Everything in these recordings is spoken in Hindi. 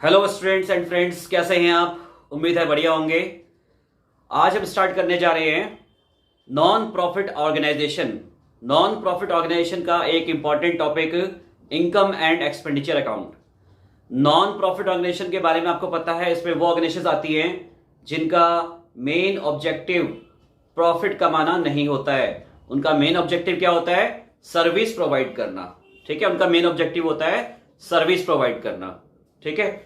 हेलो स्टूडेंट्स एंड फ्रेंड्स, कैसे हैं आप? उम्मीद है बढ़िया होंगे। आज हम स्टार्ट करने जा रहे हैं non profit organisation. Non profit organisation का एक important topic, income and expenditure account. Non profit organisation के बारे में आपको पता है, इसमें वो ऑर्गेनाइजेशन आती हैं जिनका मेन ऑब्जेक्टिव प्रॉफिट कमाना नहीं होता है। उनका मेन ऑब्जेक्टिव क्या होता है? सर्विस प्रोवाइड करना। ठीक है, उनका मेन ऑब्जेक्टिव होता है सर्विस प्रोवाइड करना। ठीक है,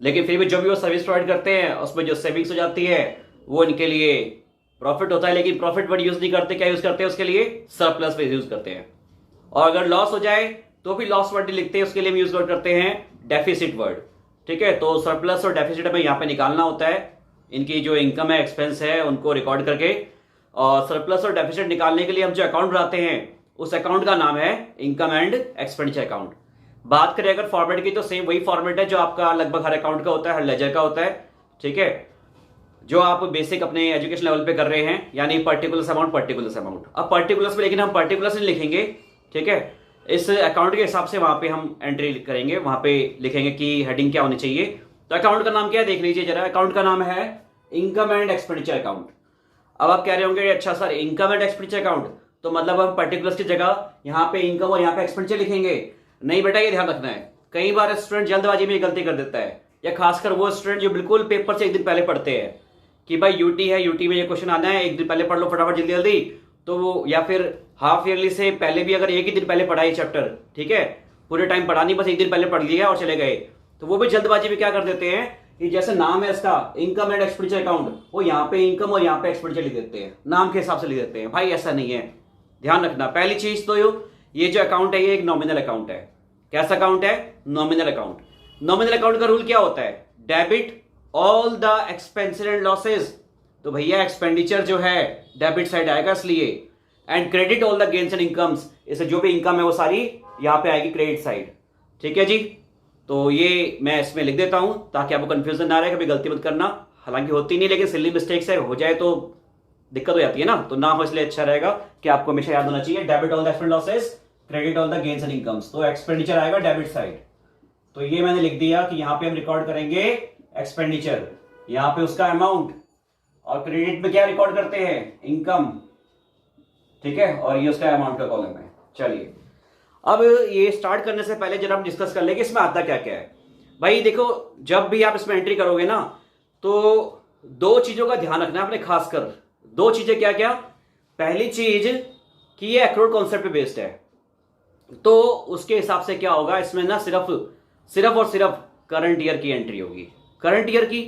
लेकिन फिर भी जो भी वो सर्विस प्रोवाइड करते हैं उसमें जो सेविंग्स हो जाती है वो इनके लिए प्रॉफिट होता है। लेकिन प्रॉफिट वर्ड यूज नहीं करते, क्या यूज करते हैं उसके लिए? सरप्लस पे यूज करते हैं। और अगर लॉस हो जाए तो भी लॉस वर्ड लिखते हैं, उसके लिए हम यूज करते हैं डेफिसिट वर्ड। ठीक है, तो सरप्लस और डेफिसिट हमें यहाँ पे निकालना होता है। इनकी जो इनकम है, एक्सपेंस है, उनको रिकॉर्ड करके। और सरप्लस और डेफिसिट निकालने के लिए हम जो अकाउंट बनाते हैं उस अकाउंट का नाम है इनकम एंड एक्सपेंडिचर अकाउंट। बात करें अगर फॉर्मेट की, तो सेम वही फॉर्मेट है जो आपका लगभग हर अकाउंट का होता है, हर लेजर का होता है। ठीक है, जो आप बेसिक अपने एजुकेशन लेवल पे कर रहे हैं, यानी पर्टिकुलर अमाउंट पर्टिकुलर अमाउंट। अब पर्टिकुलर्स में लेकिन हम पर्टिकुलर्स नहीं लिखेंगे। ठीक है, इस अकाउंट के हिसाब से वहां पे हम एंट्री करेंगे, वहां पे लिखेंगे कि हेडिंग क्या होनी चाहिए। तो अकाउंट का नाम क्या है देख लीजिए जरा। अकाउंट का नाम है इनकम एंड एक्सपेंडिचर अकाउंट। अब आप कह रहे होंगे अच्छा sir, income and expenditure account, तो मतलब हम पर्टिकुलर्स की जगह यहाँ पे इनकम और यहाँ पे एक्सपेंडिचर लिखेंगे? नहीं बेटा, ये ध्यान रखना है। कई बार स्टूडेंट जल्दबाजी में गलती कर देता है, या खासकर वो स्टूडेंट जो बिल्कुल पेपर से एक दिन पहले पढ़ते हैं कि भाई यूटी है, यूटी में ये क्वेश्चन आना है, एक दिन पहले पढ़ लो फटाफट जल्दी जल्दी। तो वो या फिर हाफ ईयरली से पहले भी अगर एक ही दिन पहले पढ़ा ये चैप्टर, ठीक है, पूरे टाइम पढ़ा नहीं, बस एक दिन पहले पढ़ लिया और चले गए, तो वो भी जल्दबाजी में क्या कर देते हैं कि जैसे नाम है इसका इनकम एंड एक्सपेंडिचर अकाउंट, वो यहाँ पे इनकम और यहाँ पे एक्सपेंडिचर लिख देते हैं, नाम के हिसाब से लिख देते हैं। भाई ऐसा नहीं है, ध्यान रखना। पहली चीज तो ये जो अकाउंट है ये एक नॉमिनल अकाउंट है। कैसा अकाउंट है? Nominal account. नॉमिनल अकाउंट का रूल क्या होता है? Debit all the expenses and losses. तो भैया एक्सपेंडिचर जो है डेबिट साइड आएगा इसलिए, and credit all the gains and incomes, इससे जो भी इनकम है वो सारी यहां पे आएगी क्रेडिट साइड। ठीक है जी, तो ये मैं इसमें लिख देता हूं ताकि आपको कंफ्यूजन ना रहे, कभी गलती मत करना। हालांकि होती नहीं, लेकिन सिली मिस्टेक से हो जाए तो दिक्कत हो जाती है ना, तो ना हो इसलिए अच्छा रहेगा कि आपको हमेशा याद होना चाहिए debit all the expense losses, credit all the gains and incomes. तो एक्सपेंडिचर आएगा डेबिट साइड, तो ये मैंने लिख दिया कि यहां पे हम रिकॉर्ड करेंगे एक्सपेंडिचर, यहां पे उसका अमाउंट, और क्रेडिट में क्या रिकॉर्ड करते हैं? इनकम। ठीक है, और ये उसका अमाउंट का कॉलम है। चलिए, अब ये स्टार्ट करने से पहले जरा हम डिस्कस कर लेंगे इसमें आता क्या क्या है। भाई देखो, जब भी आप इसमें एंट्री करोगे ना, तो दो चीजों का ध्यान रखना है आपने, खासकर दो चीजें। क्या क्या? पहली चीज कि ये एक्रोड कॉन्सेप्ट पे बेस्ड है, तो उसके हिसाब से क्या होगा इसमें ना, सिर्फ और सिर्फ करंट ईयर की एंट्री होगी। करंट ईयर की,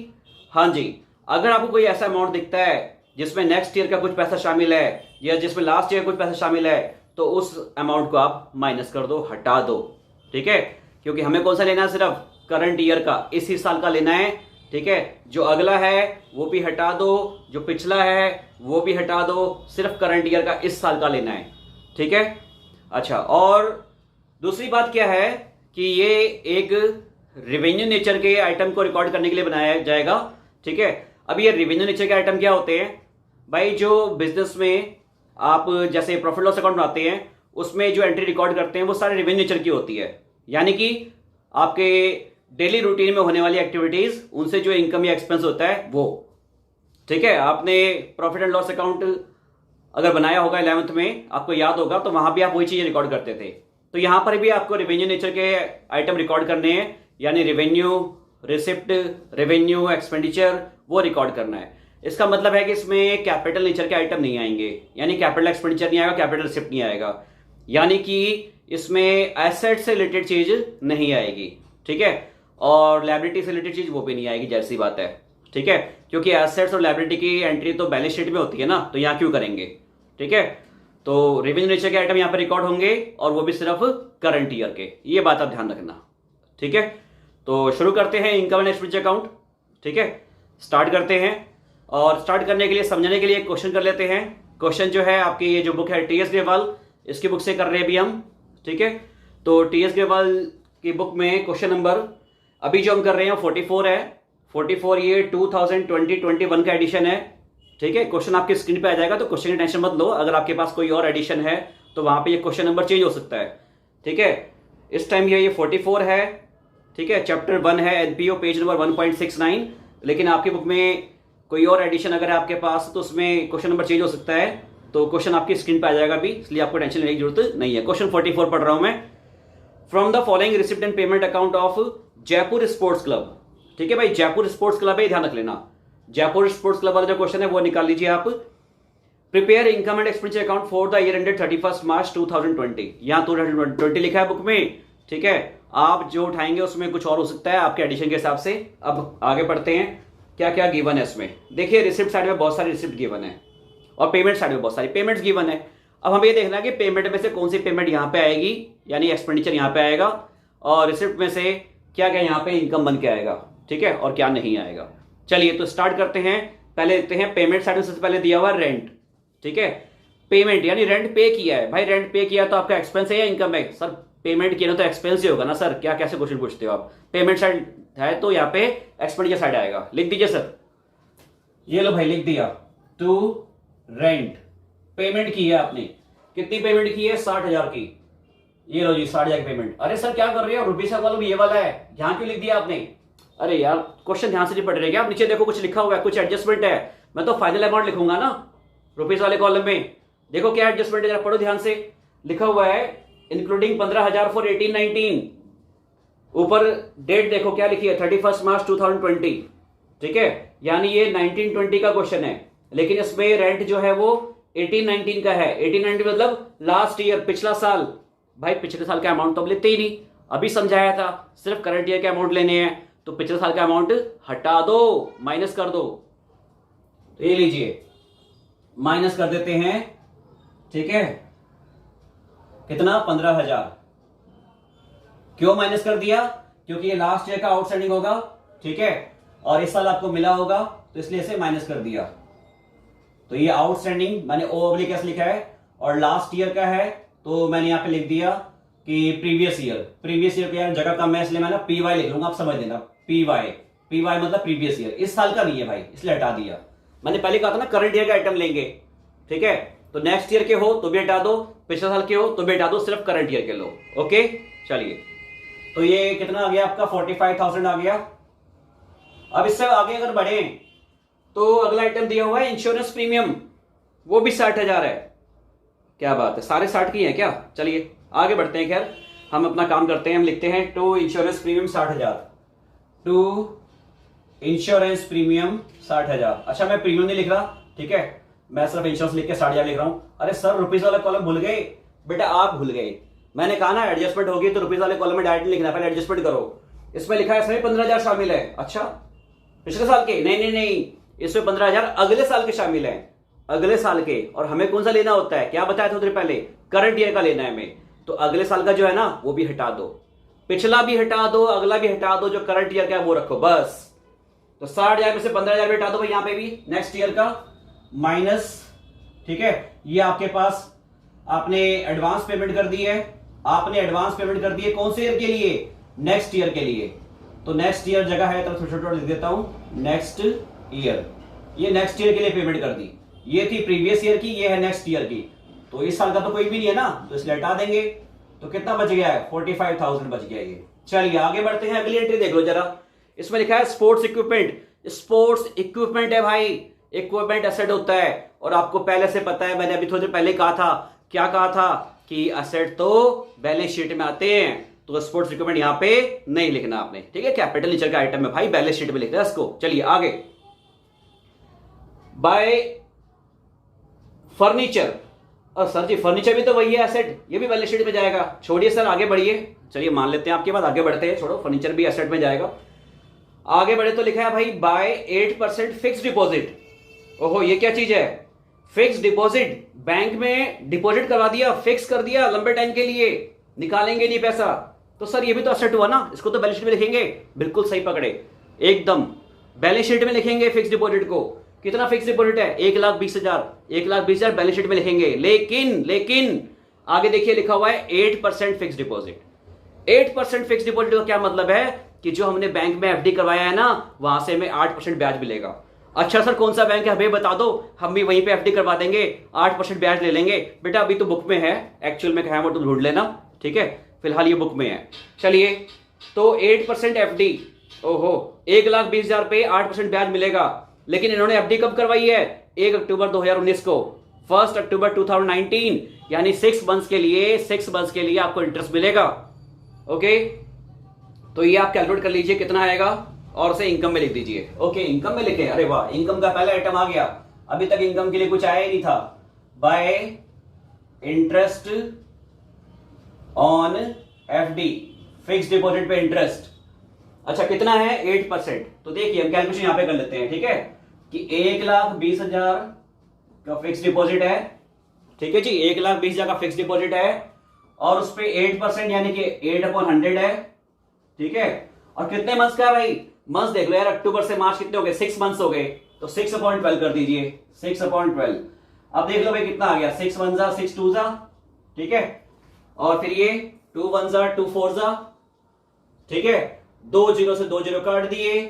हाँ जी। अगर आपको कोई ऐसा अमाउंट दिखता है जिसमें नेक्स्ट ईयर का कुछ पैसा शामिल है, या जिसमें लास्ट ईयर कुछ पैसा शामिल है, तो उस अमाउंट को आप माइनस कर दो, हटा दो। ठीक है, क्योंकि हमें कौन सा लेना है? सिर्फ करंट ईयर का, इसी साल का लेना है। ठीक है, जो अगला है वो भी हटा दो, जो पिछला है वो भी हटा दो, सिर्फ करंट ईयर का इस साल का लेना है। ठीक है, अच्छा। और दूसरी बात क्या है कि ये एक रेवेन्यू नेचर के आइटम को रिकॉर्ड करने के लिए बनाया जाएगा। ठीक है, अब ये रेवेन्यू नेचर के आइटम क्या होते हैं भाई? जो बिजनेस में आप जैसे प्रॉफिट लॉस अकाउंट बनाते हैं, उसमें जो एंट्री रिकॉर्ड करते हैं वो सारे रेवेन्यू नेचर की होती है, यानी कि आपके डेली रूटीन में होने वाली एक्टिविटीज, उनसे जो इनकम या एक्सपेंस होता है वो। ठीक है, आपने प्रॉफिट एंड लॉस अकाउंट अगर बनाया होगा 11th में, आपको याद होगा, तो वहां भी आप वही चीजें रिकॉर्ड करते थे। तो यहां पर भी आपको रेवेन्यू नेचर के आइटम रिकॉर्ड करने हैं, यानी रेवेन्यू, रिसिप्ट, रेवेन्यू, एक्सपेंडिचर, वो रिकॉर्ड करना है। इसका मतलब है कि इसमें कैपिटल नेचर के आइटम नहीं आएंगे, यानी कैपिटल एक्सपेंडिचर नहीं आएगा, कैपिटल रिसिप्ट नहीं आएगा, यानी कि इसमें एसेट से रिलेटेड चीज नहीं आएगी। ठीक है, और लायबिलिटी से रिलेटेड चीज वो भी नहीं आएगी, जैसी बात है। ठीक है, क्योंकि एसेट्स और लायबिलिटी की एंट्री तो बैलेंस शीट में होती है ना, तो यहां क्यों करेंगे? ठीक है, तो रेवेन्यू नेचर के आइटम यहां पर रिकॉर्ड होंगे, और वो भी सिर्फ करंट ईयर के, ये बात आप ध्यान रखना। ठीक है, तो शुरू करते हैं इनकम एंड एक्सपेंडिचर अकाउंट। ठीक है, स्टार्ट करते हैं। और स्टार्ट करने के लिए, समझने के लिए एक क्वेश्चन कर लेते हैं। क्वेश्चन जो है आपकी ये जो बुक है टी एस ग्रेवाल, इसकी बुक से कर रहे हैं अभी हम। ठीक है, तो टी एस ग्रेवाल की बुक में क्वेश्चन नंबर अभी जो हम कर रहे हैं 44 है। 44 ये 2020-21 का एडिशन है। ठीक है, क्वेश्चन आपकी स्क्रीन पे आ जाएगा, तो क्वेश्चन की टेंशन मत लो। अगर आपके पास कोई और एडिशन है तो वहां पे ये क्वेश्चन नंबर चेंज हो सकता है। ठीक है, इस टाइम ये 44 है। ठीक है, चैप्टर 1 है एनपीओ, पेज नंबर 1.69। लेकिन आपकी बुक में कोई और एडिशन अगर है आपके पास तो उसमें क्वेश्चन नंबर चेंज हो सकता है, तो क्वेश्चन आपकी स्क्रीन पे आ जाएगा भी, इसलिए आपको टेंशन लेने की जरूरत नहीं है। क्वेश्चन 44 पढ़ रहा हूं मैं। From the following receipt and payment account of Jaipur sports club. ठीक है भाई, जयपुर स्पोर्ट्स क्लब है, ध्यान रख लेना। जयपुर स्पोर्ट्स क्लब वाला जो क्वेश्चन है वो निकाल लीजिए आप। Prepare income and expenditure account for the year ended 31 मार्च 2020। यहाँ 2020 लिखा है बुक में, ठीक है। आप जो उठाएंगे उसमें कुछ और हो सकता है आपके एडिशन के हिसाब से। अब आगे बढ़ते हैं, क्या क्या गिवन है इसमें। देखिए रिसिप्ट साइड में बहुत सारी रिसिप्ट गिवन है और पेमेंट साइड में बहुत सारी पेमेंट्स गिवन है। अब हमें ये देखना है कि पेमेंट में से कौन सी पेमेंट यहाँ पे आएगी, यानी एक्सपेंडिचर यहाँ पे आएगा, और रिसिप्ट में से क्या क्या यहाँ पे इनकम बन के आएगा, ठीक है, और क्या नहीं आएगा। चलिए तो स्टार्ट करते हैं। पहले देखते हैं पेमेंट साइड में सबसे पहले दिया हुआ रेंट, ठीक है। पेमेंट यानी रेंट पे किया है भाई, रेंट पे किया तो आपका एक्सपेंस है या इनकम है? सर पेमेंट किया ना तो एक्सपेंस ही होगा ना सर, क्या कैसे क्वेश्चन पूछते हो आप। पेमेंट साइड है तो यहाँ पे एक्सपेंडिचर साइड आएगा, लिख दीजिए सर। ये लो भाई लिख दिया, टू रेंट पेमेंट की है आपने। कितनी पेमेंट की है? 60,000 की। ये लो जी 60,000 की पेमेंट। अरे सर क्या कर रहे हो, रुपीज का कॉलम ये वाला है, यहाँ क्यों लिख दिया आपने? अरे यार क्वेश्चन ध्यान से नहीं पढ़ रहे क्या आप? नीचे देखो कुछ लिखा हुआ है, कुछ एडजस्टमेंट है। मैं तो फाइनल अमाउंट लिखूंगा ना रुपीज वाले कॉलम में। देखो क्या एडजस्टमेंट है, जरा पढ़ो ध्यान से। लिखा हुआ है इंक्लूडिंग 15,000 फॉर 18-19। ऊपर डेट देखो क्या लिखी है, 31 मार्च 2020, ठीक है। यानी ये 19-20 का क्वेश्चन है, लेकिन इसमें रेंट जो है वो 18-19 का है। 18-19 मतलब लास्ट ईयर, पिछला साल। भाई पिछले साल का अमाउंट तो अब लेते ही नहीं, अभी समझाया था, सिर्फ करंट ईयर के अमाउंट लेने हैं, तो पिछले साल का अमाउंट हटा दो, माइनस कर दो। तो ये लीजिए माइनस कर देते हैं, ठीक है। कितना? 15,000। क्यों माइनस कर दिया? क्योंकि ये लास्ट ईयर का आउटस्टैंडिंग होगा, ठीक है, और इस साल आपको मिला होगा तो इसलिए इसे माइनस कर दिया। तो ये आउटस्टैंडिंग मैंने ओ ओब्लिक एस लिखा है, और लास्ट ईयर का है तो मैंने यहां पे लिख दिया कि प्रीवियस ईयर। प्रीवियस ईयर की यार जगह कम है इसलिए मैंने पीवाई लिख लूंगा, आप समझ लेना। पीवाई, पीवाई मतलब प्रीवियस ईयर, इस साल का नहीं है भाई, इसलिए हटा दिया। मैंने पहले कहा था ना करंट ईयर का आइटम लेंगे, ठीक है। तो नेक्स्ट ईयर के हो तो भी हटा दो, पिछले साल के हो तो भी हटा दो, सिर्फ करंट ईयर के लो। ओके चलिए, तो ये कितना आ गया आपका? 45,000 आ गया। अब इससे आगे अगर बढ़े तो अगला आइटम दिया हुआ है इंश्योरेंस प्रीमियम, वो भी 60,000 है। क्या बात है, सारे 60 की है क्या? चलिए आगे बढ़ते हैं। खैर हम अपना काम करते हैं, हम लिखते हैं to insurance premium 60,000। To insurance premium 60,000। अच्छा मैं प्रीमियम नहीं लिख रहा, ठीक है, मैं सिर्फ इंश्योरेंस लिख के 60,000 लिख रहा हूं। अरे सर रुपीज वाला कॉलम भूल गए बेटा, आप भूल गए। मैंने कहा ना एडजस्टमेंट होगी तो रुपीज वाले कॉलम में डायरेक्ट लिखना, पहले एडजस्टमेंट करो। इसमें लिखा है इसमें 15,000 शामिल है। अच्छा पिछले साल के? नहीं नहीं नहीं, इसमें 15,000 अगले साल के शामिल है, अगले साल के। और हमें कौन सा लेना होता है, क्या बताया था उधर पहले? करंट ईयर का लेना है हमें। तो अगले साल का जो है ना वो भी हटा दो, पिछला भी हटा दो, अगला भी हटा दो, जो करंट ईयर का है वो रखो बस। तो 60,000 में से 15,000 भी हटा दो भाई, यहां पे भी नेक्स्ट ईयर का माइनस, ठीक है। ये आपके पास आपने एडवांस पेमेंट कर दी है, आपने एडवांस पेमेंट कर दी है कौन से ईयर के लिए? नेक्स्ट ईयर के लिए। तो नेक्स्ट ईयर जगह है तो छोटा लिख देता हूं, नेक्स्ट ईयर। ये नेक्स्ट ईयर के लिए पेमेंट कर दी, ये थी प्रीवियस ईयर की, ये है नेक्स्ट ईयर की। तो इस साल का तो कोई भी नहीं है ना, तो इसलिए हटा देंगे। तो कितना बच गया है? 45,000 बच गया ये। चलिए आगे बढ़ते हैं, अगली एंट्री देख लो जरा। इसमें लिखा है स्पोर्ट्स इक्विपमेंट। स्पोर्ट्स इक्विपमेंट है भाई, इक्विपमेंट एसेट होता है, और आपको पहले से पता है, मैंने अभी थोड़ी देर पहले कहा था, क्या कहा था कि एसेट तो बैलेंस शीट में आते हैं, तो स्पोर्ट्स इक्विपमेंट यहां पे नहीं लिखना आपने, ठीक है। कैपिटल नेचर का आइटम है भाई, बैलेंस शीट में लिखना है इसको। चलिए आगे, बाय फर्नीचर। और सर जी फर्नीचर भी तो वही है एसेट, ये भी बैलेंस शीट में जाएगा। छोड़िए सर आगे बढ़िए, चलिए मान लेते हैं आपके बाद, आगे बढ़ते हैं, छोड़ो फर्नीचर भी एसेट में जाएगा। आगे बढ़े तो लिखा है भाई बाय 8% फिक्स डिपॉजिट। ओहो ये क्या चीज है? फिक्स डिपॉजिट, बैंक में डिपॉजिट करवा दिया, फिक्स कर दिया लंबे टाइम के लिए, निकालेंगे नहीं पैसा। तो सर ये भी तो एसेट हुआ ना, इसको तो बैलेंस शीट में लिखेंगे। बिल्कुल सही पकड़े एकदम, बैलेंस शीट में लिखेंगे फिक्स डिपॉजिट को। कितना फिक्स डिपॉजिट है? 1,20,000। 1,20,000 बैलेंस शीट में लिखेंगे, लेकिन आगे देखिए लिखा हुआ है 8% फिक्स डिपॉजिट। 8% फिक्स डिपॉजिट का क्या मतलब है कि जो हमने बैंक में एफडी करवाया है ना, वहां से हमें 8% ब्याज मिलेगा। अच्छा सर कौन सा बैंक है हमें बता दो, हम भी वहीं पे एफडी करवा देंगे, 8% ब्याज ले लेंगे। बेटा अभी तो बुक में है, एक्चुअल में कहा है वो तो ढूंढ लेना, ठीक है, फिलहाल ये बुक में है। चलिए तो 8% एफडी, ओहो 1,20,000 पे 8% ब्याज मिलेगा। लेकिन इन्होंने एफडी कब करवाई है? 1 अक्टूबर 2019 को, 1 अक्टूबर 2019, यानी 6 मंथ्स के लिए आपको इंटरेस्ट मिलेगा। ओके, तो ये आप कैलकुलेट कर लीजिए कितना आएगा और उसे इनकम में लिख दीजिए। ओके, इनकम में लिखे, अरे वाह, इनकम का पहला आइटम आ गया। अभी तक इनकम के लिए कुछ आया ही नहीं था। Bye interest on FD, fix deposit पे इंटरेस्ट। अच्छा कितना है? 8%। तो देखिए हम कैलकुलेशन यहां पे कर लेते हैं, ठीक है, कि 1,20,000 का फिक्स डिपॉजिट है, ठीक है जी, 1,20,000 का फिक्स डिपॉजिट है और उस पे 8% यानी कि 8/100 है, ठीक है। और कितने मंथ्स का है भाई? मंथ्स देख लो यार, अक्टूबर से मार्च कितने हो गए? 6 मंथ्स हो गए, तो 6/12 कर दीजिए, 6/12। अब देख लो भाई कितना आ गया, 6 1 जा 6 2 जा, ठीक है, और फिर ये 2 1 जा 2 4 जा, ठीक है, 2 0 से 2 0 काट दिए,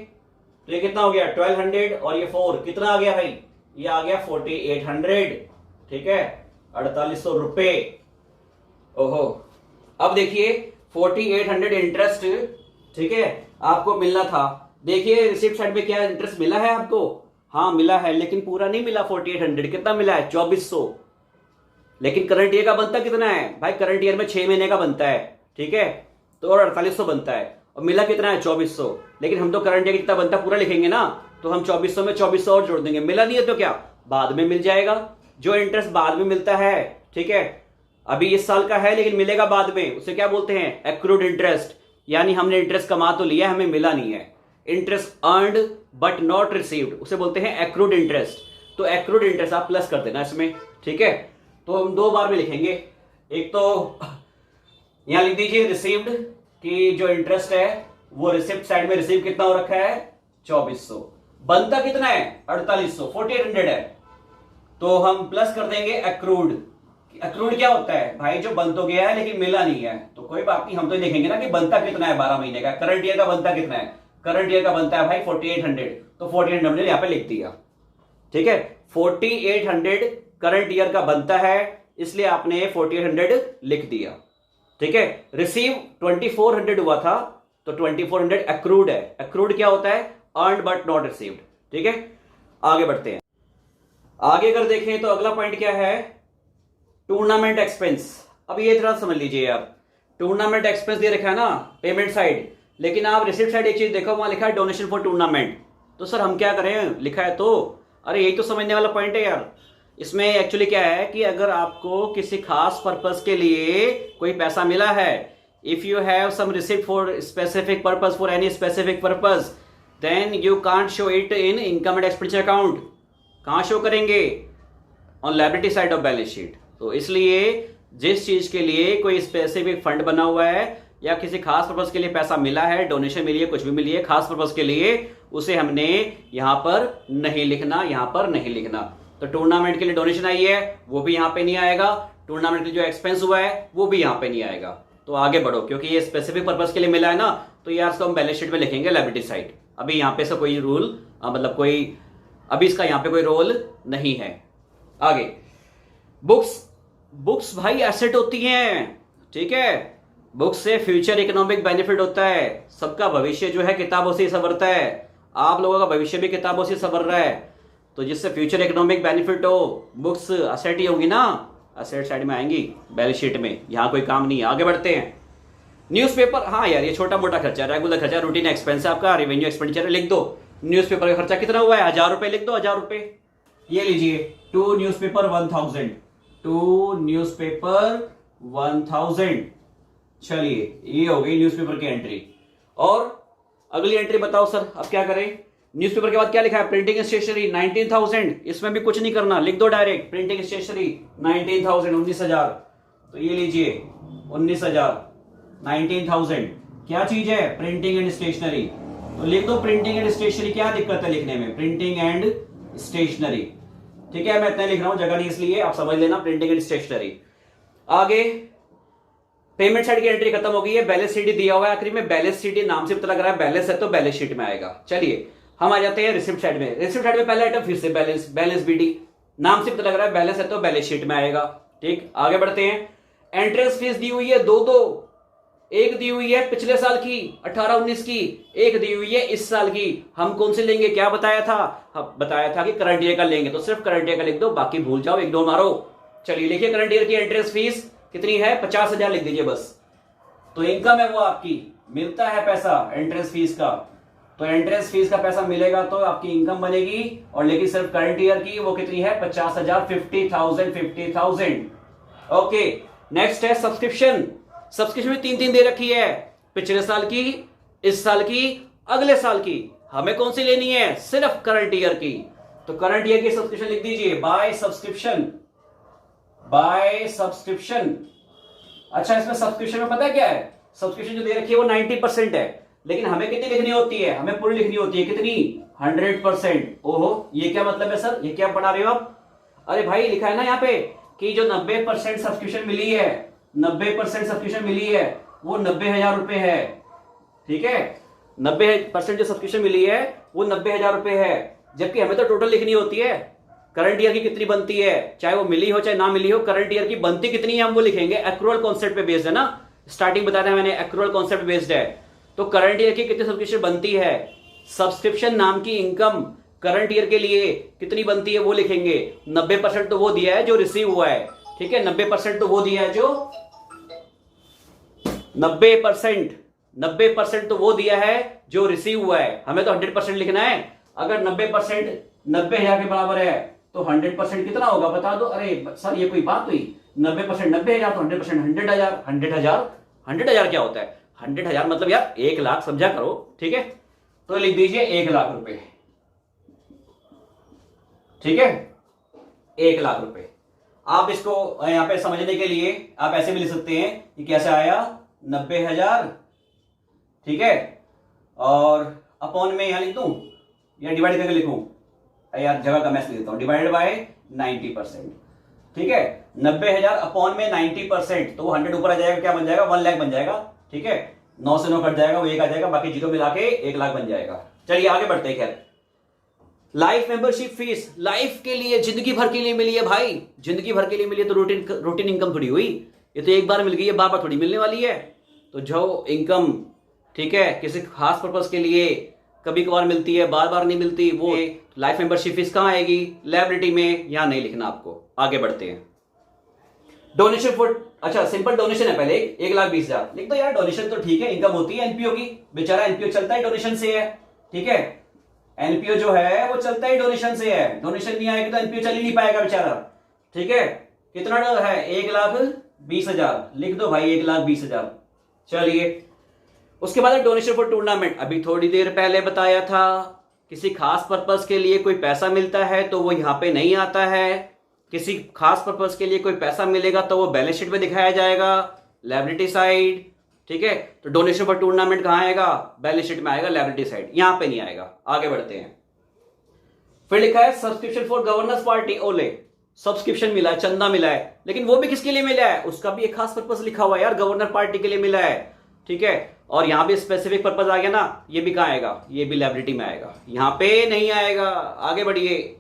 तो ये कितना हो गया? 1200, और ये 4 कितना आ गया भाई? ये आ गया 4800, ठीक है, 4800 रुपए। ओहो, अब देखिए 4800 इंटरेस्ट, ठीक है, आपको मिलना था। देखिए रिसिप्ट साइड में क्या इंटरेस्ट मिला है आपको? हाँ मिला है, लेकिन पूरा नहीं मिला। 4800 कितना मिला है? 2400। लेकिन करंट ईयर का बनता कितना है भाई? करंट ईयर में 6 महीने का बनता है, ठीक है, तो और 4800 बनता है, और मिला कितना है? 2400। लेकिन हम तो करंट ईयर कितना बनता पूरा लिखेंगे ना, तो हम 2400 में 2400 और जोड़ देंगे। मिला नहीं है तो क्या, बाद में मिल जाएगा। जो इंटरेस्ट बाद में मिलता है, ठीक है, अभी इस साल का है लेकिन मिलेगा बाद में, उसे क्या बोलते हैं? Accrued interest. यानी हमने इंटरेस्ट कमा तो लिया, हमें मिला नहीं है। Interest earned but not received, उसे बोलते हैं एक्रूड इंटरेस्ट। तो एक्रूड इंटरेस्ट आप प्लस कर देना इसमें, ठीक है। तो हम 2 बार में लिखेंगे, एक तो यहां लिख दीजिए रिसीव्ड, कि जो इंटरेस्ट है वो रिसिप्ट साइड में रिसीव कितना हो रखा है? 2400। बनता कितना है? 4800, 4800 है, तो हम प्लस कर देंगे एक्रूड। एक्रूड क्या होता है भाई? जो बन तो गया है लेकिन मिला नहीं है, तो कोई बात नहीं, हम तो लिखेंगे ना कि बनता कितना है 12 महीने का। करंट ईयर का बनता कितना है? करंट ईयर का बनता है भाई 4800, तो 4800 यहां पे लिख दिया, ठीक है। 4800 करंट ईयर का बनता है, इसलिए आपने 4800 लिख दिया, ठीक है। रिसीव 2400 हुआ था, तो 2400 एक्रूड है। एक्रूड क्या होता है? अर्नड बट नॉट रिसीव्ड, ठीक है। आगे बढ़ते हैं। आगे अगर देखें तो अगला पॉइंट क्या है? Tournament expense. अब ये थोड़ा समझ लीजिए आप, टूर्नामेंट एक्सपेंस दे रखा है ना पेमेंट साइड, लेकिन आप रिसिप्ट साइड एक चीज देखो, वहां लिखा है डोनेशन फॉर टूर्नामेंट। तो सर हम क्या करें, लिखा है तो, अरे यही तो समझने वाला पॉइंट है यार। इसमें एक्चुअली क्या है कि अगर आपको किसी खास पर्पस के लिए कोई पैसा मिला है, if you have some receipt for specific purpose, for any specific purpose, then you can't show it in income and expenditure account. कहां शो करेंगे? On liability side of balance sheet. तो इसलिए जिस चीज के लिए कोई स्पेसिफिक फंड बना हुआ है या किसी खास पर्पस के लिए पैसा मिला है, डोनेशन मिली है, कुछ भी मिली है खास पर्पस के लिए, उसे हमने यहां पर नहीं लिखना, यहां पर नहीं लिखना। तो टूर्नामेंट के लिए डोनेशन आई है, वो भी यहां पे नहीं आएगा। टूर्नामेंट के लिए जो एक्सपेंस हुआ है वो भी यहां पे नहीं आएगा। तो आगे बढ़ो, क्योंकि ये स्पेसिफिक पर्पस के लिए मिला है ना, तो यार इसको हम बैलेंस शीट में लिखेंगे लायबिलिटी साइड। अभी यहां पे से कोई रूल मतलब कोई अभी इसका यहां पे कोई रोल नहीं है। आगे बुक्स भाई एसेट होती हैं, ठीक है। बुक्स से फ्यूचर इकोनॉमिक बेनिफिट होता है। सबका भविष्य जो है किताबों से ही संवरता है, आप लोगों का भविष्य भी किताबों से संवर रहा है। तो जिससे फ्यूचर इकोनॉमिक बेनिफिट हो, बुक्स असेट ही होगी ना, असेट साइड में आएंगी बैलेंस शीट में, यहां कोई काम नहीं है। आगे बढ़ते हैं। न्यूज़पेपर, हाँ यार ये छोटा मोटा खर्चा, रेगुलर खर्चा, रूटीन एक्सपेंस है आपका, रेवेन्यू एक्सपेंडिचर लिख दो। न्यूज़पेपर का खर्चा कितना हुआ है? 1000 रुपए लिख दो, 1000 रुपए। ये लीजिए, 2 न्यूज़पेपर 1000, 2 न्यूज़पेपर 1000। चलिए ये हो गई न्यूज़पेपर की एंट्री। और अगली एंट्री बताओ सर, अब क्या करें? न्यूज़पेपर के बाद क्या लिखा है? Printing stationery 19000। इसमें भी कुछ नहीं करना, लिख दो डायरेक्ट, प्रिंटिंग स्टेशनरी 19000, 19000। तो ये लीजिए 19000, 19000 क्या चीज है? Printing and stationery. तो लिख दो प्रिंटिंग एंड स्टेशनरी। क्या दिक्कत है लिखने में? प्रिंटिंग एंड स्टेशनरी, ठीक है। मैं इतना लिख रहा हूं, जगह नहीं इसलिए, आप समझ लेना, प्रिंटिंग एंड स्टेशनरी। आगे पेमेंट साइड की एंट्री खत्म हो गई है, बैलेंस शीट दिया हुआ है आखिरी में। बैलेंस शीट नाम से पता लग रहा है बैलेंस है, तो बैलेंस शीट में आएगा। चलिए हम आ जाते हैं रिसिप्ट साइड में। रिसिप्ट साइड में पहला आइटम फिर से बैलेंस, बैलेंस बीडी, नाम से पता लग रहा है बैलेंस है तो बैलेंस शीट में आएगा, ठीक। आगे बढ़ते हैं। एंट्रेंस फीस दी हुई है 2-2, एक दी हुई है पिछले साल की 18-19 की, एक दी हुई है इस साल की। हम कौन से लेंगे, क्या बताया था? बताया था कि करंट ईयर का लेंगे, तो सिर्फ करंट ईयर का लिख दो, बाकी भूल जाओ, इग्नोर मारो। चलिए लिखिए, करंट ईयर की एंट्रेंस फीस कितनी है? 50,000 लिख दीजिए बस। तो इनकम है वो आपकी, मिलता है पैसा एंट्रेंस फीस का, तो एंट्रेंस फीस का पैसा मिलेगा तो आपकी इनकम बनेगी। और लेकिन सिर्फ करंट ईयर की वो कितनी है? 50,000, 50,000। ओके, नेक्स्ट है सब्सक्रिप्शन। सब्सक्रिप्शन में 3 दे रखी है, पिछले साल की, इस साल की, अगले साल की। हमें कौन सी लेनी है? सिर्फ करंट ईयर की। तो करंट ईयर की सब्सक्रिप्शन लिख दीजिए, बाय सब्सक्रिप्शन, बाय सब्सक्रिप्शन। अच्छा, इसमें सब्सक्रिप्शन में पता है क्या है? सब्सक्रिप्शन जो दे रखी है वो 90% है, लेकिन हमें कितनी लिखनी होती है? हमें पूरी लिखनी होती है। कितनी? 100%। ओहो, ये क्या मतलब है सर? ये क्या पढ़ा रहे हो आप? अरे भाई, लिखा है ना यहाँ पे कि जो 90% सब्सक्रिप्शन मिली है, 90% सब्सक्रिप्शन मिली है, वो 90,000 रुपए है। ठीक है, 90% जो सब्सक्रिप्शन मिली है वो 90,000 रुपए है, जबकि हमें तो टोटल लिखनी होती है करंट ईयर की कितनी बनती है, चाहे वो मिली हो चाहे ना मिली हो, करंट ईयर की बनती कितनी है हम वो लिखेंगे। एक्रूअल कॉन्सेप्ट पे बेस्ड है ना, स्टार्टिंग बताया था मैंने, एक्रूअल कॉन्सेप्ट बेस्ड है। तो करंट ईयर की कितनी सब्सक्रिप्शन बनती है, सब्सक्रिप्शन नाम की इनकम करंट ईयर के लिए कितनी बनती है वो लिखेंगे। 90% तो वो दिया है जो रिसीव हुआ है, ठीक है, 90% तो वो दिया है जो 90% तो वो दिया है जो रिसीव हुआ है। हमें तो 100% लिखना है। अगर 90% 90,000 के बराबर है तो 100% कितना होगा बता दो। अरे सर ये कोई बात हुई? 90% 90,000 तो 100% 100,000। 100,000 क्या होता है? 100,000 मतलब यार 1,00,000, समझा करो, ठीक है। तो लिख दीजिए 1,00,000 रुपए, ठीक है, 1,00,000 रुपए। आप इसको यहां पे समझने के लिए आप ऐसे भी लिख सकते हैं कि कैसे आया, 90,000, ठीक है, और अपॉन में यहां लिख दूं या डिवाइड करके लिखूं? यार जगह का मैच देता हूं, डिवाइडेड बाय 90%, ठीक है। 90,000 अपॉन में 90%, तो वो 100 ऊपर आ जाएगा, क्या बन जाएगा? 1,00,000 बन जाएगा, ठीक है। 9 से 9 कट जाएगा, वो 1 आ जाएगा, बाकी जीरो मिला के 1,00,000 बन जाएगा। चलिए आगे बढ़ते हैं। खैर, लाइफ मेंबरशिप फीस लाइफ के लिए, जिंदगी भर के लिए मिली है भाई, जिंदगी भर के लिए मिली है, तो रूटीन इनकम थोड़ी हुई, ये तो एक बार मिल गई है, बार बार थोड़ी मिलने वाली है। तो जो इनकम, ठीक है, किसी खास पर्पस के लिए कभी कभार मिलती है, बार बार नहीं मिलती, वो लाइफ मेंबरशिप फीस कहां आएगी? लायबिलिटी में। यहां नहीं लिखना आपको। आगे बढ़ते हैं। डोनेशन फॉर, अच्छा सिंपल डोनेशन है, पहले 1,20,000 लिख दो यार। डोनेशन तो ठीक है, इनकम होती है एनपीओ की, बेचारा एनपीओ चलता है डोनेशन से है, ठीक है। एनपीओ जो है वो चलता ही डोनेशन से है, डोनेशन नहीं आएगी तो एनपीओ चल ही नहीं पाएगा बेचारा, ठीक है। कितना है? 1,20,000 लिख दो भाई, 1,20,000। चलिए, उसके बाद डोनेशन फॉर टूर्नामेंट, अभी थोड़ी देर पहले बताया था, किसी खास पर्पस के लिए कोई पैसा मिलता है तो वो यहां पे नहीं आता है। किसी खास पर्पस के लिए कोई पैसा मिलेगा तो वो बैलेंस शीट में दिखाया जाएगा, लायबिलिटी साइड, ठीक है। तो डोनेशन फॉर टूर्नामेंट कहां आएगा? बैलेंस शीट में आएगा, लायबिलिटी साइड, यहां पे नहीं आएगा। आगे बढ़ते हैं। फिर लिखा है सब्सक्रिप्शन फॉर गवर्नेंस पार्टी। ओले, सब्सक्रिप्शन मिला है, चंदा मिला है, लेकिन वो भी किसके लिए मिला है? उसका भी एक खास पर्पस लिखा हुआ है यार, गवर्नर पार्टी के लिए मिला है, ठीक है। और यहां भी स्पेसिफिक पर्पस आ गया ना, ये भी कहां आएगा? ये भी लायबिलिटी में आएगा, यहां पे नहीं आएगा। आगे बढ़िए।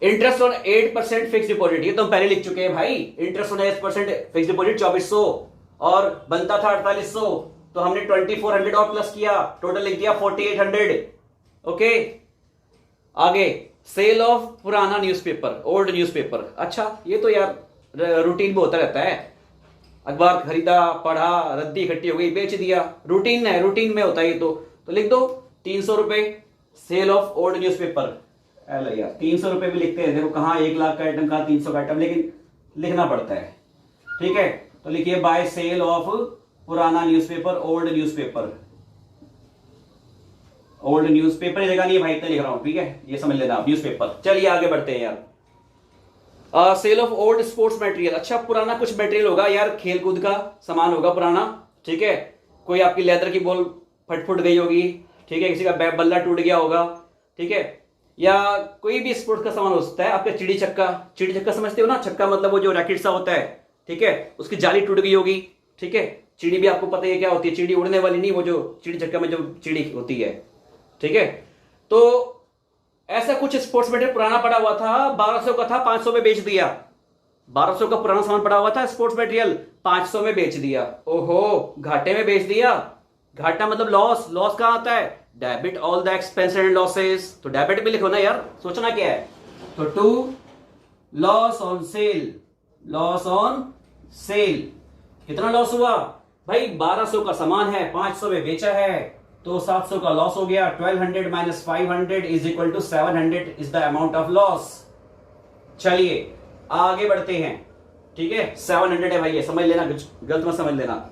इंटरेस्ट ऑन 8% फिक्स डिपॉजिट, ये तो हम पहले लिख चुके हैं भाई। इंटरेस्ट ऑन 8% फिक्स डिपॉजिट 2,400 और बनता था 4,800, तो हमने 2,400 और प्लस किया, टोटल लिख दिया 4,800। ओके, आगे सेल ऑफ पुराना न्यूज़पेपर, ओल्ड न्यूज़पेपर। अच्छा, ये तो यार रूटीन में होता रहता है, अखबार खरीदा, पढ़ा, रद्दी इकट्ठी हो गई, बेच दिया, रूटीन है, रूटीन में होता है ये तो लिख दो 300 रुपए सेल ऑफ ओल्ड न्यूज़पेपर। यार 300 रुपए भी लिखते हैं, देखो कहाँ 1,00,000 का आइटम, कहाँ 300 का आइटम, लेकिन लिखना पड़ता है, ठीक है। तो लिखिए बाय सेल ऑफ पुराना newspaper, old newspaper. Old newspaper जगह नहीं है भाई, इतना लिख रहा हूं, ठीक है, ये समझ लेना आप, न्यूज़पेपर। चलिए आगे बढ़ते हैं यार। Sale of old sports material, अच्छा पुराना कुछ मटेरियल होगा यार, खेल कूद का सामान होगा पुराना, ठीक है। कोई आपकी लेदर की बॉल फट गई होगी, ठीक है, किसी का बल्ला टूट गया होगा, ठीक है, या कोई भी स्पोर्ट्स का सामान हो सकता है। आपका चिड़ी छक्का समझते हो ना? छक्का मतलब वो जो रैकेट सा होता है, ठीक है, उसकी जाली टूट गई होगी, ठीक है। चिड़ी भी आपको पता है क्या होती है, चिड़ी उड़ने वाली नहीं, वो जो चिड़ी छक्का में जो चिड़ी होती है, ठीक है। तो ऐसा कुछ स्पोर्ट्स मटेरियल पुराना पड़ा हुआ था, 1,200 का था, 500 में बेच दिया, 1200 का पुराना सामान पड़ा हुआ था स्पोर्ट्स मटेरियल, 500 में बेच दिया। ओहो, घाटे में बेच दिया। घाटा मतलब लॉस। लॉस कहां आता है? Debit all the expenses and losses. तो डेबिट भी लिखो ना यार, सोचना क्या है। तो to loss on sale, loss on sale. कितना लॉस हुआ भाई? 1200 का सामान है, 500 में बेचा है, तो 700 का लॉस हो गया। 1200 minus 500 is equal to 700 is the amount of loss. चलिए आगे बढ़ते हैं, ठीक है। 700 है भाई, ये समझ लेना, गलत मत समझ लेना।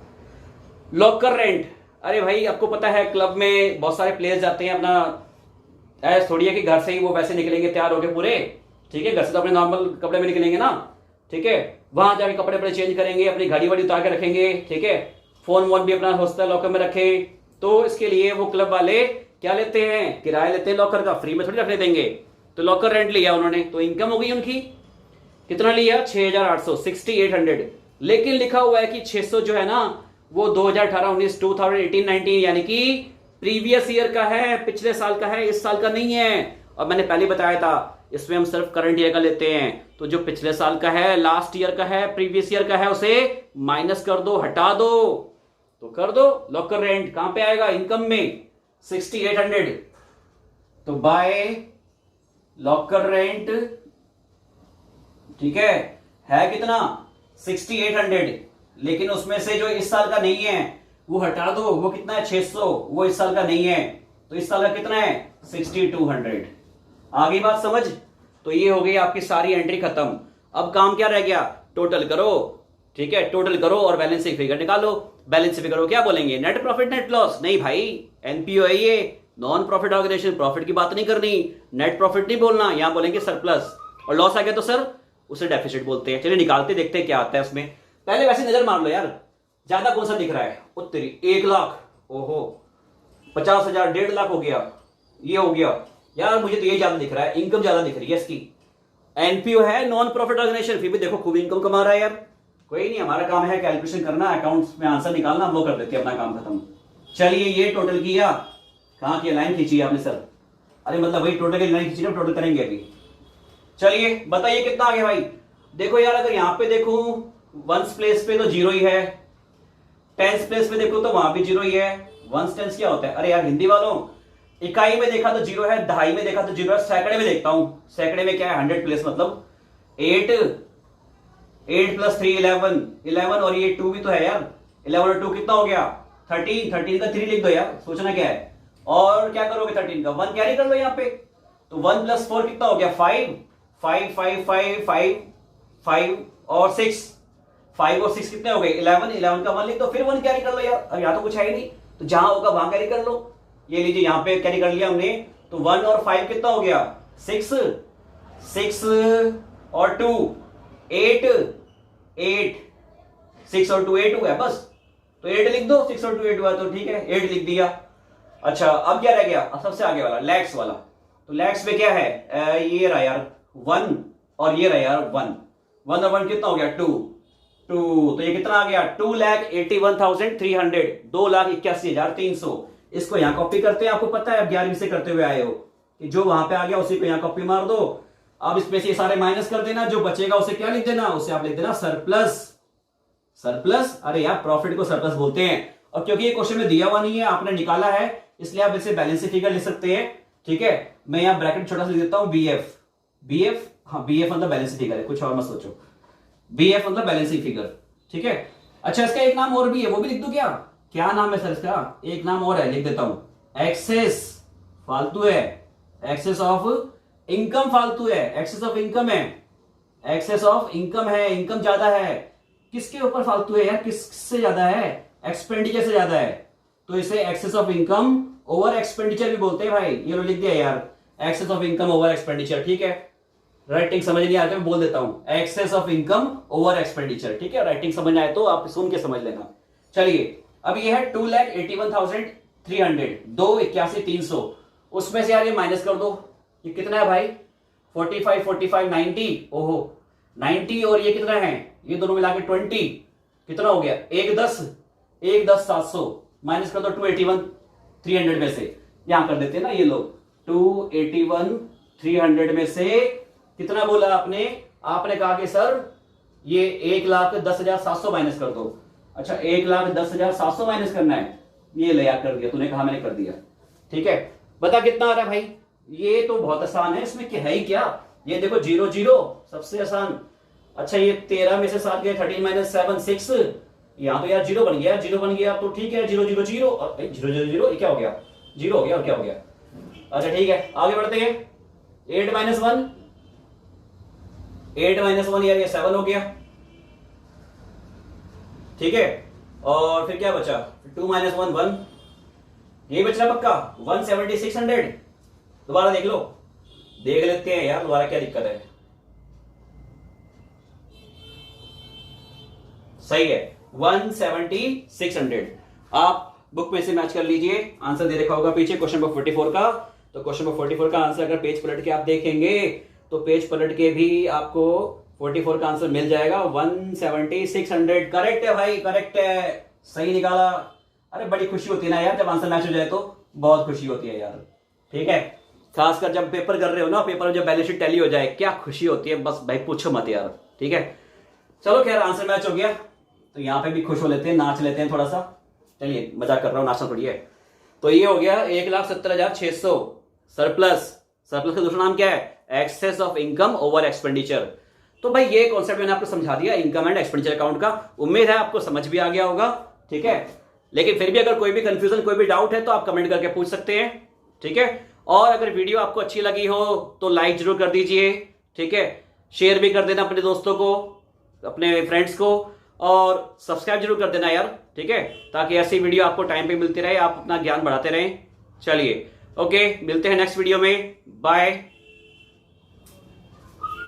लॉकर रेंट, अरे भाई आपको पता है क्लब में बहुत सारे प्लेयर्स जाते हैं, अपना ऐसा थोड़ी है कि घर से ही वो वैसे निकलेंगे तैयार होके पूरे, ठीक है। घर से तो अपने नॉर्मल कपड़े में निकलेंगे ना, ठीक है। वहां जाके कपड़े अपने चेंज करेंगे, अपनी घड़ी वड़ी उतार के रखेंगे, ठीक है। फोन वोन भी अपना हॉस्टल लॉकर में रखें। तो इसके लिए वो क्लब वाले क्या लेते हैं? किराया लेते हैं लॉकर का, फ्री में थोड़ी रखने देंगे। तो लॉकर रेंट लिया उन्होंने, तो इनकम हो गई उनकी। कितना लिया? 6800, 6800। लेकिन लिखा हुआ है कि 600 जो है ना वो 2018-19, 2018-19 यानी कि प्रीवियस ईयर का है, पिछले साल का है, इस साल का नहीं है। और मैंने पहले बताया था इसमें हम सिर्फ करंट ईयर का लेते हैं। तो जो पिछले साल का है, लास्ट ईयर का है, प्रीवियस ईयर का है, उसे माइनस कर दो, हटा दो। तो कर दो। लॉकर रेंट कहां पे आएगा? इनकम में 6800। तो बाय लॉकर रेंट, ठीक है कितना? 6800। लेकिन उसमें से जो इस साल का नहीं है वो हटा दो। वो कितना है? 600। वो इस साल का नहीं है, तो इस साल का कितना है? 6200। आ गई बात समझ? तो ये हो गई आपकी सारी एंट्री खत्म। अब काम क्या रह गया? टोटल करो, ठीक है। टोटल करो और बैलेंस शीट फिगर निकालो। बैलेंस शीट फिगर क्या बोलेंगे? Net profit, net loss? नहीं भाई, एनपीओ है ये, नॉन प्रॉफिट ऑर्गेनाइजेशन। प्रॉफिट की बात नहीं करनी, नेट प्रॉफिट नहीं बोलना, यहां बोलेंगे सरप्लस। और लॉस आ गया तो सर उसे डेफिसिट बोलते हैं। चलिए निकालते, देखते हैं क्या आता है उसमें। पहले वैसे नजर मार लो यार, ज्यादा कौन सा दिख रहा है? उत्तरी 1 लाख, ओहो 50,000, 1.5 लाख हो गया, ये हो गया यार। मुझे तो ये ज्यादा दिख रहा है, इनकम ज्यादा दिख रही है इसकी। एनपीओ है, नॉन प्रॉफिट ऑर्गेनाइजेशन, फिर भी देखो खूब इनकम कमा रहा है यार। कोई नहीं, हमारा काम है कैलकुलेशन करना, अकाउंट्स में आंसर निकालना, हम वो कर देते हैं, अपना काम खत्म। चलिए ये टोटल किया, कहां की लाइन खींची आपने सर? अरे मतलब वही टोटल की लाइन खींची ना, टोटल करेंगे अभी। चलिए बताइए कितना आ गया भाई? देखो यार, अगर यहां पे देखूं वंस प्लेस पे तो 0 ही है, टेंस प्लेस पे देखो तो वहां भी 0 ही है। वंस टेंस क्या होता है? अरे यार हिंदी वालों, इकाई में देखा तो 0 है, दहाई में देखा तो 0 है, सैकड़े में देखता हूं। सैकड़े में क्या है? 100 प्लेस मतलब 8, 8 प्लस 3 11, 11 और ये 2 भी तो है यार। 11 और 2 कितना हो गया? 13, 13 का 3 लिख दो यार, सोचना क्या है। और क्या करोगे? 13 का 1 कैरी कर लो यहाँ पे। तो 1 प्लस 4 कितना हो गया? 5, 5 5 5 5 5 और 6, 5 और 6 कितने हो गए? 11, 11 का 1 लिख दो, फिर 1 कैरी कर लो यार। अब यहाँ तो कुछ है ही नहीं, तो जहां होगा वहां कैरी कर लो। ये लीजिए यहाँ पे कैरी कर लिया हमने। तो 1 और 5 कितना हो गया? 6, 6 और 2 8, 8, 6 और 2 8 हुआ है बस। तो 8 लिख दो, 6 और 2 8 हुआ तो ठीक है, 8 लिख दिया। अच्छा अब क्या रह गया? अब सबसे आगे वाला लैक्स वाला। तो लैक्स में क्या है? ये रहा यार 1 और ये रहा यार 1, 1 और 1 कितना हो गया? 2, 2। तो ये कितना आ गया? 2,81,300, 2,81,300। इसको यहां कॉपी करते हैं। आपको पता है अब 11वीं से करते हुए आए हो कि जो वहां पे आ गया उसी को यहां कॉपी मार दो। अब इसमें से सारे माइनस कर देना, जो बचेगा उसे क्या लिख देना? उसे आप लिख देना सरप्लस। सरप्लस, अरे यार प्रॉफिट को सरप्लस बोलते हैं। और क्योंकि ये क्वेश्चन में दिया हुआ नहीं है, आपने निकाला है, इसलिए आप इसे बैलेंस शीट फिगर लिख सकते हैं, ठीक है। मैं यहां ब्रैकेट छोटा सा लिख देता हूं, बीएफ। बीएफ, हाँ बीएफ मतलब बैलेंस शीट फिगर है, कुछ और मत सोचो। बीएफ मतलब बैलेंस शीट फिगर, ठीक है। अच्छा इसका एक नाम और भी है, वो भी लिख दो क्या? क्या नाम है सर इसका? एक नाम और है, लिख देता हूं, एक्सेस। फालतू है, एक्सेस ऑफ इनकम फालतू है, एक्सेस ऑफ इनकम है, एक्सेस ऑफ इनकम है, इनकम ज्यादा है। किसके ऊपर फालतू है यार? किससे ज्यादा है? एक्सपेंडिचर से ज्यादा है, तो इसे excess of income over expenditure भी बोलते हैं भाई। ये लो लिख दिया यार, excess of income over expenditure, ठीक है। राइटिंग समझ नहीं आता मैं बोल देता हूं, excess of income over expenditure, ठीक है। राइटिंग समझ आए तो आप सुन के समझ लेना। चलिए अब ये है 2,81,300, 2,81,300। उसमें से यार ये माइनस कर दो, ये कितना है भाई? 45, 45, 90, ओहो 90 और ये कितना है? ये दोनों मिला के 20, कितना हो गया? 1,10,700 माइनस कर दो 281,300 में से। यहां कर देते हैं ना ये लोग, 281,300 में से कितना बोला आपने? आपने कहा कि सर ये 1,10,700 माइनस कर दो। अच्छा 1,10,700 माइनस करना है, ये ले यार कर दिया तूने, कहा मैंने कर दिया। ठीक है, बता कितना आ रहा है भाई। ये तो बहुत आसान है, इसमें क्या है ही क्या, ये देखो 0 0 सबसे आसान। अच्छा ये 13 में से 7 गया, 13 माइनस 7 6, यहाँ तो यार 0 बन गया, 0 बन गया तो ठीक है, 0 0 0 और 0 0 0 क्या हो गया, 0 हो गया और क्या हो गया। अच्छा ठीक है आगे बढ़ते हैं। 8 माइनस 1, 8 माइनस 1 यार ये 7 हो गया। ठीक है, और फिर क्या बचा, 2 माइनस 1 1, यही बच रहा पक्का 17600। दोबारा देख लो, देख लेते हैं यार दोबारा क्या दिक्कत है। सही है 17600। आप बुक में से मैच कर लीजिए, आंसर दे रखा होगा पीछे क्वेश्चन नंबर 44 का। तो क्वेश्चन नंबर 44 का आंसर अगर पेज पलट के आप देखेंगे तो पेज पलट के भी आपको 44 का आंसर मिल जाएगा 17600। करेक्ट है भाई, करेक्ट है, सही निकाला। अरे बड़ी खुशी होती है ना यार जब आंसर मैच हो जाए, तो बहुत खुशी होती है यार। ठीक है, खासकर जब पेपर कर रहे हो ना, पेपर में जब बैलेंस शीट टैली हो जाए, क्या खुशी होती है, बस भाई पूछो मत यार। ठीक है चलो खैर आंसर मैच हो गया, तो यहाँ पे भी खुश हो लेते हैं, नाच लेते हैं थोड़ा सा। चलिए मजाक कर रहा हूँ, नाचना थोड़ी है। तो ये हो गया 1,70,600 सरप्लस। सरप्लस का दूसरा नाम क्या है, excess of income over expenditure. तो भाई ये कॉन्सेप्ट मैंने आपको समझा दिया इनकम एंड एक्सपेंडिचर अकाउंट का, उम्मीद है आपको समझ भी आ गया होगा। ठीक है, लेकिन फिर भी अगर कोई भी कंफ्यूजन कोई भी डाउट है तो आप कमेंट करके पूछ सकते हैं। ठीक है, और अगर वीडियो आपको अच्छी लगी हो तो लाइक जरूर कर दीजिए। ठीक है, शेयर भी कर देना अपने दोस्तों को, अपने फ्रेंड्स को, और सब्सक्राइब जरूर कर देना यार। ठीक है, ताकि ऐसी वीडियो आपको टाइम पे मिलती रहे, आप अपना ज्ञान बढ़ाते रहें। चलिए ओके, मिलते हैं नेक्स्ट वीडियो में, बाय।